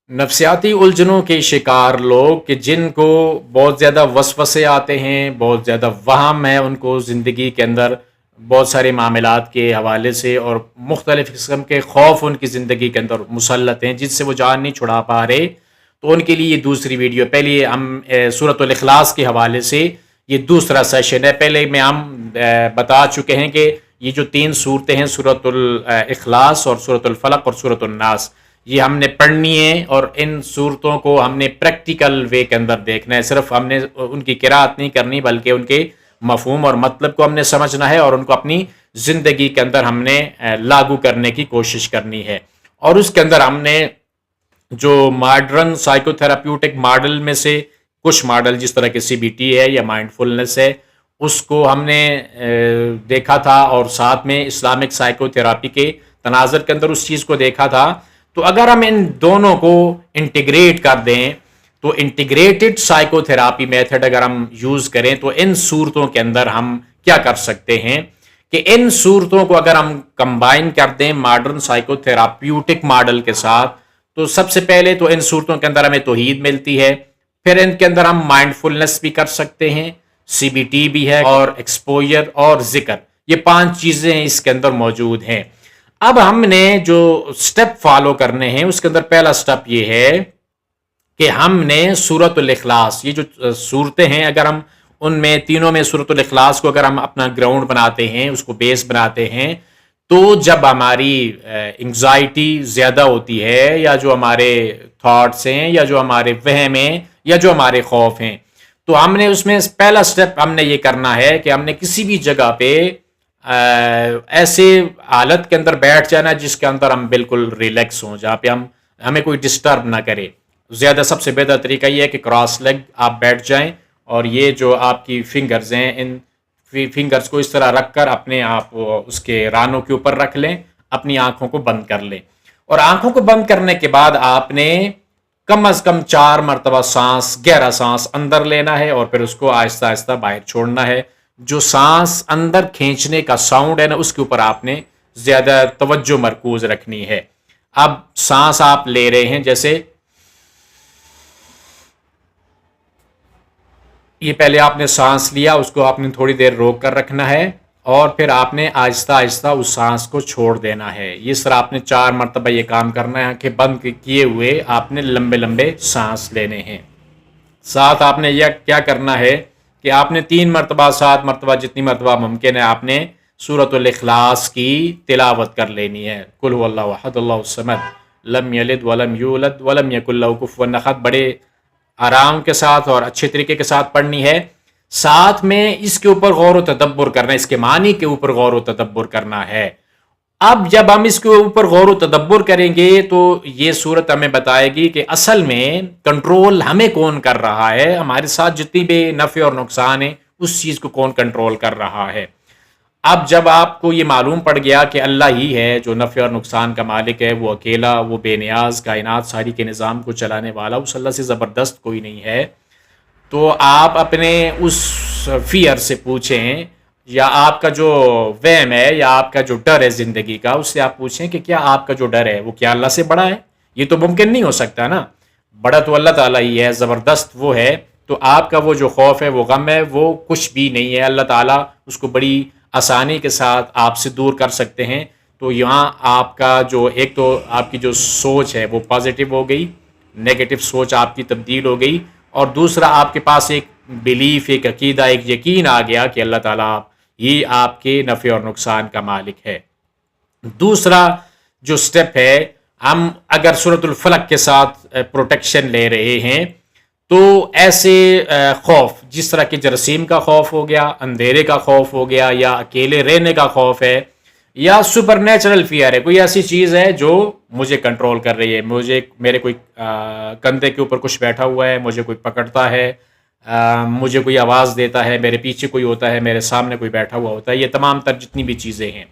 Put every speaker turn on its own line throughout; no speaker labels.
نفسیاتی الجھنوں کے شکار لوگ کہ جن کو بہت زیادہ وسوسے آتے ہیں، بہت زیادہ وہم ہے ان کو زندگی کے اندر بہت سارے معاملات کے حوالے سے، اور مختلف قسم کے خوف ان کی زندگی کے اندر مسلط ہیں جس سے وہ جان نہیں چھڑا پا رہے، تو ان کے لیے یہ دوسری ویڈیو۔ پہلے ہم سورۃ الاخلاص کے حوالے سے یہ دوسرا سیشن ہے۔ پہلے میں ہم بتا چکے ہیں کہ یہ جو تین صورتیں ہیں، سورۃ الاخلاص اور سورۃ الفلق اور سورۃ الناس، یہ ہم نے پڑھنی ہے، اور ان صورتوں کو ہم نے پریکٹیکل وے کے اندر دیکھنا ہے۔ صرف ہم نے ان کی قرات نہیں کرنی بلکہ ان کے مفہوم اور مطلب کو ہم نے سمجھنا ہے، اور ان کو اپنی زندگی کے اندر ہم نے لاگو کرنے کی کوشش کرنی ہے۔ اور اس کے اندر ہم نے جو ماڈرن سائیکو تھراپیوٹک ماڈل میں سے کچھ ماڈل جس طرح کے سی بی ٹی ہے یا مائنڈ فلنس ہے، اس کو ہم نے دیکھا تھا، اور ساتھ میں اسلامک سائیکو تھراپی کے تناظر کے اندر اس چیز کو دیکھا تھا۔ تو اگر ہم ان دونوں کو انٹیگریٹ کر دیں، تو انٹیگریٹڈ سائیکو تھراپی میتھڈ اگر ہم یوز کریں تو ان صورتوں کے اندر ہم کیا کر سکتے ہیں کہ ان صورتوں کو اگر ہم کمبائن کر دیں ماڈرن سائیکو تھراپیوٹک ماڈل کے ساتھ، تو سب سے پہلے تو ان صورتوں کے اندر ہمیں توحید ملتی ہے، پھر ان کے اندر ہم مائنڈ فلنس بھی کر سکتے ہیں، سی بی ٹی بھی ہے، اور ایکسپوجر اور ذکر، یہ 5 چیزیں اس کے اندر موجود ہیں۔ اب ہم نے جو سٹیپ فالو کرنے ہیں اس کے اندر پہلا سٹیپ یہ ہے کہ ہم نے سورۃ الاخلاص، یہ جو صورتیں ہیں، اگر ہم ان میں تینوں میں سورۃ الاخلاص کو اگر ہم اپنا گراؤنڈ بناتے ہیں، اس کو بیس بناتے ہیں، تو جب ہماری انگزائٹی زیادہ ہوتی ہے، یا جو ہمارے تھاٹس ہیں، یا جو ہمارے وہم ہیں، یا جو ہمارے خوف ہیں، تو ہم نے اس میں پہلا سٹیپ ہم نے یہ کرنا ہے کہ ہم نے کسی بھی جگہ پہ ایسے حالت کے اندر بیٹھ جانا جس کے اندر ہم بالکل ریلیکس ہوں، جہاں پہ ہمیں کوئی ڈسٹرب نہ کرے۔ زیادہ سب سے بہتر طریقہ یہ ہے کہ کراس لیگ آپ بیٹھ جائیں، اور یہ جو آپ کی فنگرز ہیں، ان فنگرز کو اس طرح رکھ کر اپنے آپ اس کے رانوں کے اوپر رکھ لیں، اپنی آنکھوں کو بند کر لیں، اور آنکھوں کو بند کرنے کے بعد آپ نے کم از کم 4 مرتبہ سانس، گہرا سانس اندر لینا ہے، اور پھر اس کو آہستہ آہستہ باہر چھوڑنا ہے۔ جو سانس اندر کھینچنے کا ساؤنڈ ہے نا، اس کے اوپر آپ نے زیادہ توجہ مرکوز رکھنی ہے۔ اب سانس آپ لے رہے ہیں، جیسے یہ پہلے آپ نے سانس لیا، اس کو آپ نے تھوڑی دیر روک کر رکھنا ہے، اور پھر آپ نے آہستہ آہستہ اس سانس کو چھوڑ دینا ہے۔ اس طرح آپ نے 4 مرتبہ یہ کام کرنا ہے کہ بند کیے ہوئے آپ نے لمبے لمبے سانس لینے ہیں۔ ساتھ آپ نے یہ کیا کرنا ہے کہ آپ نے 3 مرتبہ 7 مرتبہ جتنی مرتبہ ممکن ہے آپ نے سورۃ الاخلاص کی تلاوت کر لینی ہے۔ قل هو اللہ احد اللہ الصمد لم یلد ولم یولد ولم یکن لہ کفوا احد، بڑے آرام کے ساتھ اور اچھے طریقے کے ساتھ پڑھنی ہے۔ ساتھ میں اس کے اوپر غور و تدبر کرنا ہے، اس کے معنی کے اوپر غور و تدبر کرنا ہے۔ اب جب ہم اس کے اوپر غور و تدبر کریں گے تو یہ صورت ہمیں بتائے گی کہ اصل میں کنٹرول ہمیں کون کر رہا ہے، ہمارے ساتھ جتنی بھی نفع اور نقصان ہے اس چیز کو کون کنٹرول کر رہا ہے۔ اب جب آپ کو یہ معلوم پڑ گیا کہ اللہ ہی ہے جو نفع اور نقصان کا مالک ہے، وہ اکیلا، وہ بے نیاز، کائنات ساری کے نظام کو چلانے والا، اس اللہ سے زبردست کوئی نہیں ہے، تو آپ اپنے اس فیئر سے پوچھیں، یا آپ کا جو وہم ہے یا آپ کا جو ڈر ہے زندگی کا، اس سے آپ پوچھیں کہ کیا آپ کا جو ڈر ہے وہ کیا اللہ سے بڑا ہے؟ یہ تو ممکن نہیں ہو سکتا نا، بڑا تو اللہ تعالیٰ ہی ہے، زبردست وہ ہے، تو آپ کا وہ جو خوف ہے، وہ غم ہے، وہ کچھ بھی نہیں ہے، اللہ تعالیٰ اس کو بڑی آسانی کے ساتھ آپ سے دور کر سکتے ہیں۔ تو یہاں آپ کا جو ایک تو آپ کی جو سوچ ہے وہ پازیٹیو ہو گئی، نیگیٹو سوچ آپ کی تبدیل ہو گئی، اور دوسرا آپ کے پاس ایک بلیف، ایک عقیدہ، ایک یقین آ گیا کہ اللہ تعالیٰ یہ آپ کے نفع اور نقصان کا مالک ہے۔ دوسرا جو سٹیپ ہے، ہم اگر سورۃ الفلق کے ساتھ پروٹیکشن لے رہے ہیں تو ایسے خوف جس طرح کہ جراثیم کا خوف ہو گیا، اندھیرے کا خوف ہو گیا، یا اکیلے رہنے کا خوف ہے، یا سپر نیچرل فیئر ہے، کوئی ایسی چیز ہے جو مجھے کنٹرول کر رہی ہے، میرے کوئی کندھے کے اوپر کچھ بیٹھا ہوا ہے، مجھے کوئی پکڑتا ہے، مجھے کوئی آواز دیتا ہے، میرے پیچھے کوئی ہوتا ہے، میرے سامنے کوئی بیٹھا ہوا ہوتا ہے، یہ تمام تر جتنی بھی چیزیں ہیں،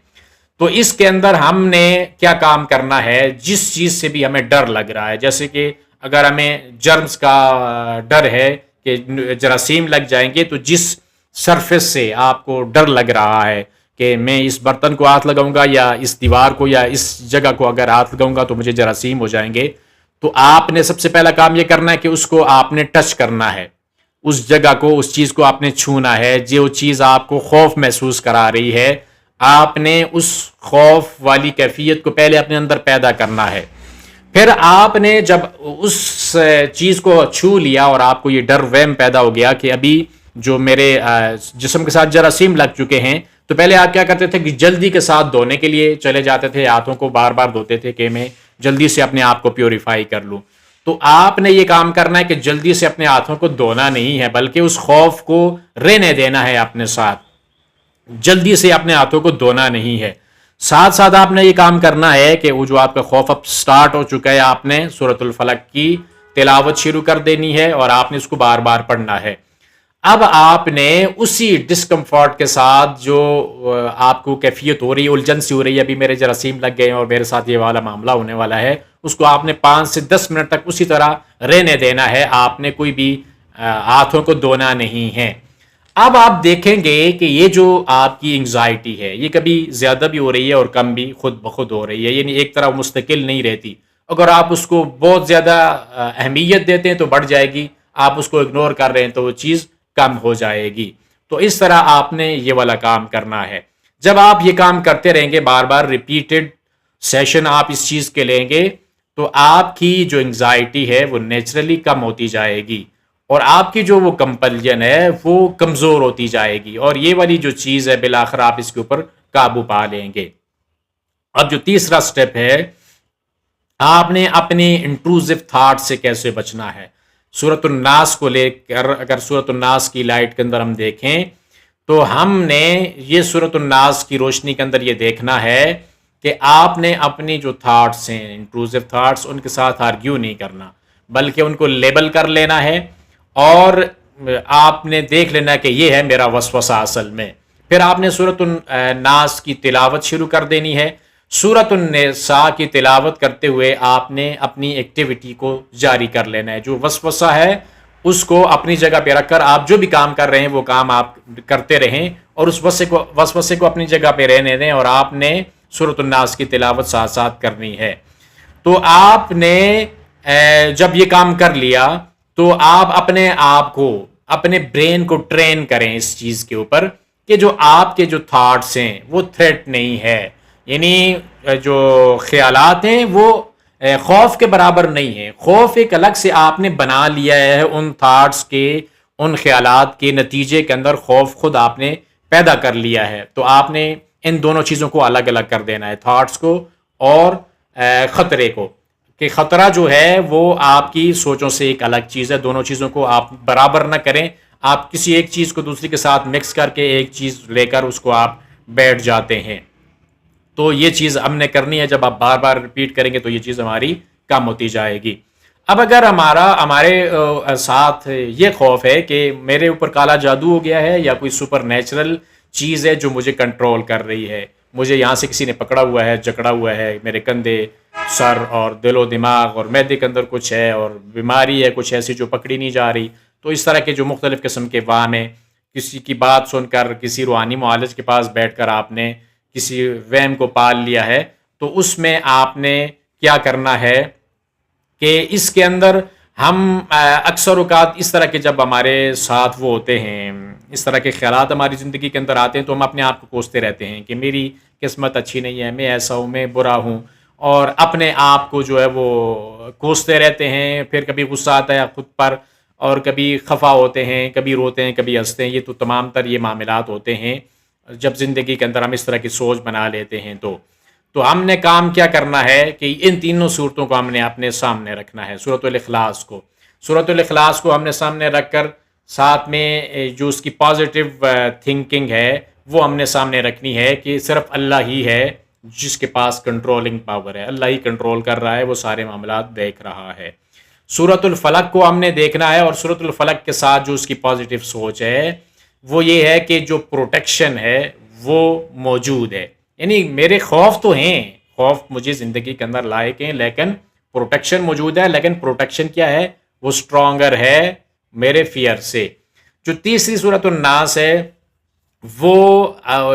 تو اس کے اندر ہم نے کیا کام کرنا ہے؟ جس چیز سے بھی ہمیں ڈر لگ رہا ہے، جیسے کہ اگر ہمیں جرمز کا ڈر ہے کہ جراثیم لگ جائیں گے، تو جس سرفیس سے آپ کو ڈر لگ رہا ہے کہ میں اس برتن کو ہاتھ لگاؤں گا، یا اس دیوار کو، یا اس جگہ کو اگر ہاتھ لگاؤں گا تو مجھے جراثیم ہو جائیں گے، تو آپ نے سب سے پہلا کام یہ کرنا ہے کہ اس کو آپ نے ٹچ کرنا ہے، اس جگہ کو، اس چیز کو آپ نے چھونا ہے، جو چیز آپ کو خوف محسوس کرا رہی ہے آپ نے اس خوف والی کیفیت کو پہلے اپنے اندر پیدا کرنا ہے۔ پھر آپ نے جب اس چیز کو چھو لیا اور آپ کو یہ ڈر وہم پیدا ہو گیا کہ ابھی جو میرے جسم کے ساتھ جراثیم لگ چکے ہیں، تو پہلے آپ کیا کرتے تھے کہ جلدی کے ساتھ دھونے کے لیے چلے جاتے تھے، ہاتھوں کو بار بار دھوتے تھے کہ میں جلدی سے اپنے آپ کو پیوریفائی کر لوں۔ تو آپ نے یہ کام کرنا ہے کہ جلدی سے اپنے ہاتھوں کو دھونا نہیں ہے، بلکہ اس خوف کو رہنے دینا ہے اپنے ساتھ، جلدی سے اپنے ہاتھوں کو دھونا نہیں ہے۔ ساتھ ساتھ آپ نے یہ کام کرنا ہے کہ وہ جو آپ کا خوف اب سٹارٹ ہو چکا ہے، آپ نے سورۃ الفلق کی تلاوت شروع کر دینی ہے اور آپ نے اس کو بار بار پڑھنا ہے۔ اب آپ نے اسی ڈسکمفورٹ کے ساتھ جو آپ کو کیفیت ہو رہی ہے، الجھن سی ہو رہی ہے، ابھی میرے جراثیم لگ گئے ہیں اور میرے ساتھ یہ والا معاملہ ہونے والا ہے، اس کو آپ نے 5 سے 10 منٹ تک اسی طرح رہنے دینا ہے، آپ نے کوئی بھی ہاتھوں کو دھونا نہیں ہے۔ اب آپ دیکھیں گے کہ یہ جو آپ کی انگزائٹی ہے یہ کبھی زیادہ بھی ہو رہی ہے اور کم بھی خود بخود ہو رہی ہے، یعنی ایک طرح مستقل نہیں رہتی۔ اگر آپ اس کو بہت زیادہ اہمیت دیتے ہیں تو بڑھ جائے گی، آپ اس کو اگنور کر رہے ہیں تو وہ چیز کم ہو جائے گی۔ تو اس طرح آپ نے یہ والا کام کرنا ہے۔ جب آپ یہ کام کرتے رہیں گے، بار بار ریپیٹڈ سیشن آپ اس چیز کے لیں گے، تو آپ کی جو انگزائٹی ہے وہ نیچرلی کم ہوتی جائے گی اور آپ کی جو وہ کمپلجن ہے وہ کمزور ہوتی جائے گی، اور یہ والی جو چیز ہے بالآخر آپ اس کے اوپر قابو پا لیں گے۔ اب جو تیسرا سٹیپ ہے، آپ نے اپنے انٹروزو تھاٹ سے کیسے بچنا ہے۔ سورۃ الناس کو لے کر اگر سورۃ الناس کی لائٹ کے اندر ہم دیکھیں تو ہم نے یہ سورۃ الناس کی روشنی کے اندر یہ دیکھنا ہے کہ آپ نے اپنی جو تھاٹس ہیں، انٹروزو تھاٹس، ان کے ساتھ آرگیو نہیں کرنا، بلکہ ان کو لیبل کر لینا ہے اور آپ نے دیکھ لینا کہ یہ ہے میرا وسوسہ اصل میں۔ پھر آپ نے سورۃ الناس کی تلاوت شروع کر دینی ہے۔ سورۃ النساء کی تلاوت کرتے ہوئے آپ نے اپنی ایکٹیویٹی کو جاری کر لینا ہے، جو وسوسہ ہے اس کو اپنی جگہ پہ رکھ کر آپ جو بھی کام کر رہے ہیں وہ کام آپ کرتے رہیں اور اس وسوسے کو اپنی جگہ پہ رہنے دیں، اور آپ نے سورۃ الناس کی تلاوت ساتھ ساتھ کرنی ہے۔ تو آپ نے جب یہ کام کر لیا تو آپ اپنے آپ کو، اپنے برین کو ٹرین کریں اس چیز کے اوپر کہ جو آپ کے جو تھاٹس ہیں وہ تھریٹ نہیں ہے، یعنی جو خیالات ہیں وہ خوف کے برابر نہیں ہے۔ خوف ایک الگ سے آپ نے بنا لیا ہے، ان تھاٹس کے، ان خیالات کے نتیجے کے اندر خوف خود آپ نے پیدا کر لیا ہے۔ تو آپ نے ان دونوں چیزوں کو الگ الگ کر دینا ہے، تھاٹس کو اور خطرے کو، کہ خطرہ جو ہے وہ آپ کی سوچوں سے ایک الگ چیز ہے، دونوں چیزوں کو آپ برابر نہ کریں۔ آپ کسی ایک چیز کو دوسری کے ساتھ مکس کر کے ایک چیز لے کر اس کو آپ بیٹھ جاتے ہیں۔ تو یہ چیز ہم نے کرنی ہے، جب آپ بار بار ریپیٹ کریں گے تو یہ چیز ہماری کم ہوتی جائے گی۔ اب اگر ہمارے ساتھ یہ خوف ہے کہ میرے اوپر کالا جادو ہو گیا ہے یا کوئی سپر نیچرل چیز ہے جو مجھے کنٹرول کر رہی ہے، مجھے یہاں سے کسی نے پکڑا ہوا ہے، جکڑا ہوا ہے، میرے کندھے، سر اور دل و دماغ اور معدے کے اندر کچھ ہے اور بیماری ہے کچھ ایسی جو پکڑی نہیں جا رہی، تو اس طرح کے جو مختلف قسم کے وہم ہیں، کسی کی بات سن کر، کسی روحانی معالج کے پاس بیٹھ کر آپ نے کسی وہم کو پال لیا ہے، تو اس میں آپ نے کیا کرنا ہے کہ اس کے اندر ہم اکثر اوقات اس طرح کے جب ہمارے ساتھ وہ ہوتے ہیں، اس طرح کے خیالات ہماری زندگی کے اندر آتے ہیں تو ہم اپنے آپ کو کوستے رہتے ہیں کہ میری قسمت اچھی نہیں ہے، میں ایسا ہوں، میں برا ہوں، اور اپنے آپ کو جو ہے وہ کوستے رہتے ہیں۔ پھر کبھی غصہ آتا ہے خود پر اور کبھی خفا ہوتے ہیں، کبھی روتے ہیں، کبھی ہنستے ہیں۔ یہ تو تمام تر یہ معاملات ہوتے ہیں جب زندگی کے اندر ہم اس طرح کی سوچ بنا لیتے ہیں۔ تو ہم نے کام کیا کرنا ہے کہ ان تینوں صورتوں کو ہم نے اپنے سامنے رکھنا ہے۔ سورۃ الاخلاص کو ہم نے سامنے رکھ کر ساتھ میں جو اس کی پازیٹیو تھنکنگ ہے وہ ہم نے سامنے رکھنی ہے کہ صرف اللہ ہی ہے جس کے پاس کنٹرولنگ پاور ہے، اللہ ہی کنٹرول کر رہا ہے، وہ سارے معاملات دیکھ رہا ہے۔ سورۃ الفلق کو ہم نے دیکھنا ہے، اور سورۃ الفلق کے ساتھ جو اس کی پازیٹیو سوچ ہے وہ یہ ہے کہ جو پروٹیکشن ہے وہ موجود ہے، یعنی میرے خوف تو ہیں، خوف مجھے زندگی کے اندر لائق ہیں، لیکن پروٹیکشن موجود ہے، لیکن پروٹیکشن کیا ہے؟ وہ اسٹرانگر ہے میرے فیئر سے۔ جو تیسری سورۃ الناس ہے وہ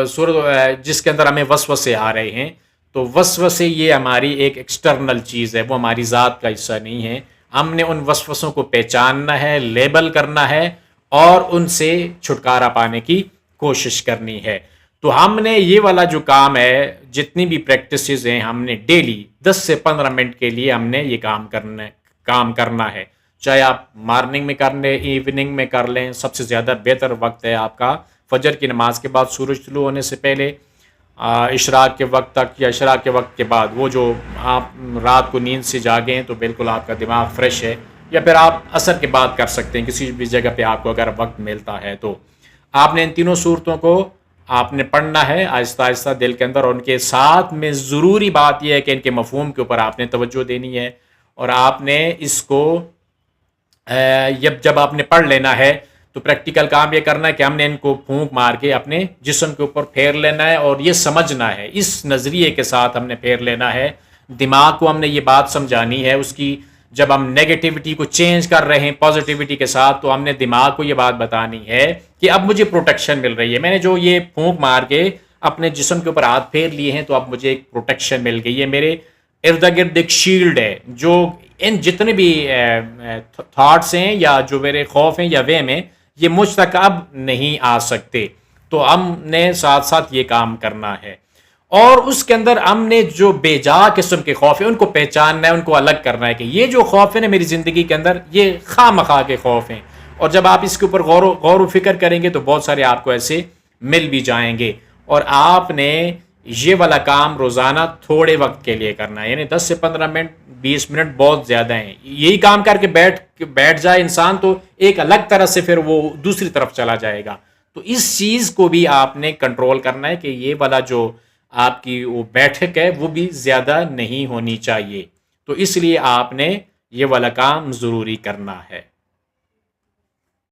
سورۃ جس کے اندر ہمیں وسوسے آ رہے ہیں، تو وسوسے یہ ہماری ایک ایکسٹرنل چیز ہے، وہ ہماری ذات کا حصہ نہیں ہے. ہم نے ان وسوسوں کو پہچاننا ہے، لیبل کرنا ہے اور ان سے چھٹکارا پانے کی کوشش کرنی ہے. تو ہم نے یہ والا جو کام ہے، جتنی بھی پریکٹسز ہیں، ہم نے ڈیلی 10 سے 15 منٹ کے لیے ہم نے یہ کام کرنا ہے. چاہے آپ مارننگ میں کر لیں، ایوننگ میں کر لیں. سب سے زیادہ بہتر وقت ہے آپ کا فجر کی نماز کے بعد، سورج طلوع ہونے سے پہلے، اشراق کے وقت تک یا اشراق کے وقت کے بعد. وہ جو آپ رات کو نیند سے جاگیں ہیں تو بالکل آپ کا دماغ فریش ہے. یا پھر آپ عصر کے بعد کر سکتے ہیں، کسی بھی جگہ پہ آپ کو اگر وقت ملتا ہے تو. آپ نے ان تینوں صورتوں کو آپ نے پڑھنا ہے آہستہ آہستہ دل کے اندر. اور ان کے ساتھ میں ضروری بات یہ ہے کہ ان کے مفہوم کے اوپر آپ نے توجہ دینی ہے، اور آپ نے اس کو جب آپ نے پڑھ لینا ہے تو پریکٹیکل کام یہ کرنا ہے کہ ہم نے ان کو پھونک مار کے اپنے جسم کے اوپر پھیر لینا ہے، اور یہ سمجھنا ہے، اس نظریے کے ساتھ ہم نے پھیر لینا ہے. دماغ کو ہم نے یہ بات سمجھانی ہے اس کی. جب ہم نیگیٹیوٹی کو چینج کر رہے ہیں پازیٹیوٹی کے ساتھ، تو ہم نے دماغ کو یہ بات بتانی ہے کہ اب مجھے پروٹیکشن مل رہی ہے. میں نے جو یہ پھونک مار کے اپنے جسم کے اوپر ہاتھ پھیر لیے ہیں، تو اب مجھے ایک پروٹیکشن مل گئی ہے. میرے ارد گرد ایک شیلڈ ہے جو ان جتنے بھی تھاٹس ہیں یا جو میرے خوف ہیں یا وہم ہیں، یہ مجھ تک اب نہیں آ سکتے. تو ہم نے ساتھ ساتھ یہ کام کرنا ہے. اور اس کے اندر ہم نے جو بے جا قسم کے خوف ہیں ان کو پہچاننا ہے، ان کو الگ کرنا ہے کہ یہ جو خوف ہے نا میری زندگی کے اندر، یہ خواہ مخواہ کے خوف ہیں. اور جب آپ اس کے اوپر غور و فکر کریں گے تو بہت سارے آپ کو ایسے مل بھی جائیں گے. اور آپ نے یہ والا کام روزانہ تھوڑے وقت کے لیے کرنا ہے، یعنی 10 سے 15 منٹ، 20 منٹ بہت زیادہ ہیں. یہی کام کر کے بیٹھ جائے انسان تو ایک الگ طرح سے پھر وہ دوسری طرف چلا جائے گا. تو اس چیز کو بھی آپ نے کنٹرول کرنا ہے کہ یہ والا جو آپ کی وہ بیٹھک ہے وہ بھی زیادہ نہیں ہونی چاہیے. تو اس لیے آپ نے یہ والا کام ضروری کرنا ہے.